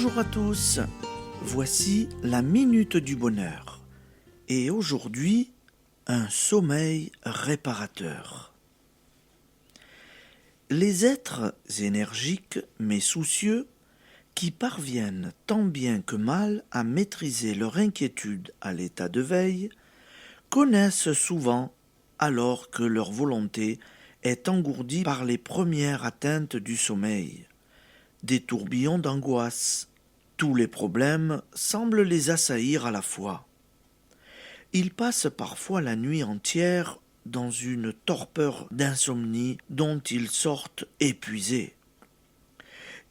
Bonjour à tous, voici la Minute du Bonheur. Et aujourd'hui, un sommeil réparateur. Les êtres énergiques mais soucieux qui parviennent tant bien que mal à maîtriser leur inquiétude à l'état de veille connaissent souvent, alors que leur volonté est engourdie par les premières atteintes du sommeil, des tourbillons d'angoisse. Tous les problèmes semblent les assaillir à la fois. Ils passent parfois la nuit entière dans une torpeur d'insomnie dont ils sortent épuisés.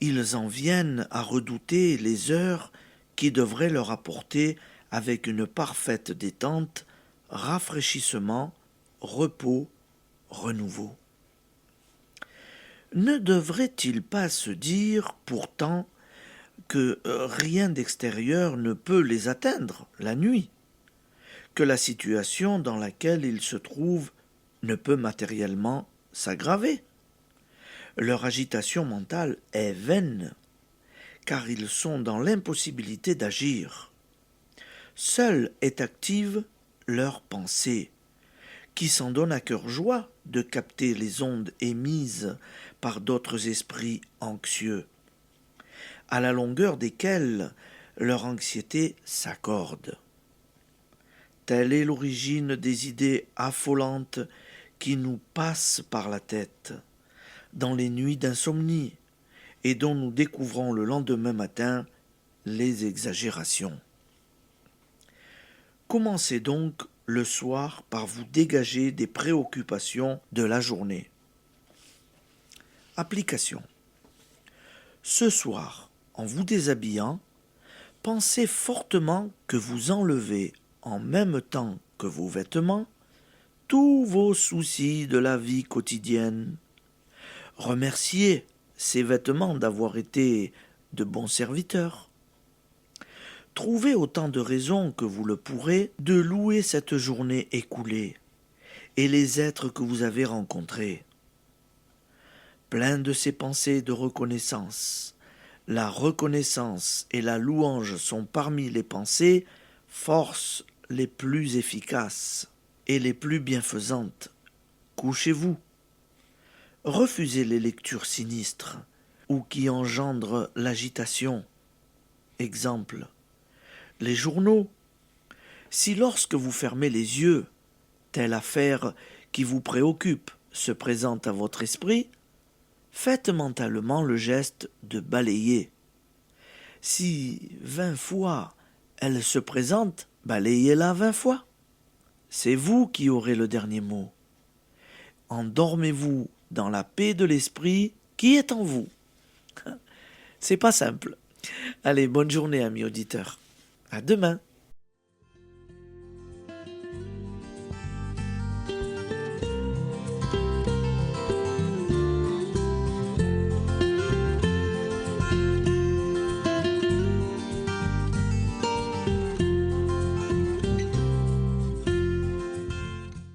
Ils en viennent à redouter les heures qui devraient leur apporter, avec une parfaite détente, rafraîchissement, repos, renouveau. Ne devrait-il pas se dire, pourtant, que rien d'extérieur ne peut les atteindre la nuit, que la situation dans laquelle ils se trouvent ne peut matériellement s'aggraver. Leur agitation mentale est vaine, car ils sont dans l'impossibilité d'agir. Seule est active leur pensée, qui s'en donne à cœur joie de capter les ondes émises par d'autres esprits anxieux, à la longueur desquelles leur anxiété s'accorde. Telle est l'origine des idées affolantes qui nous passent par la tête, dans les nuits d'insomnie, et dont nous découvrons le lendemain matin les exagérations. Commencez donc le soir par vous dégager des préoccupations de la journée. Application. Ce soir, en vous déshabillant, pensez fortement que vous enlevez, en même temps que vos vêtements, tous vos soucis de la vie quotidienne. Remerciez ces vêtements d'avoir été de bons serviteurs. Trouvez autant de raisons que vous le pourrez de louer cette journée écoulée et les êtres que vous avez rencontrés. Plein de ces pensées de reconnaissance, la reconnaissance et la louange sont parmi les pensées forces les plus efficaces et les plus bienfaisantes. Couchez-vous. Refusez les lectures sinistres ou qui engendrent l'agitation. Exemple, les journaux. Si lorsque vous fermez les yeux, telle affaire qui vous préoccupe se présente à votre esprit, faites mentalement le geste de balayer. Si 20 fois elle se présente, balayez-la 20 fois. C'est vous qui aurez le dernier mot. Endormez-vous dans la paix de l'esprit qui est en vous. C'est pas simple. Allez, bonne journée, amis auditeurs. À demain.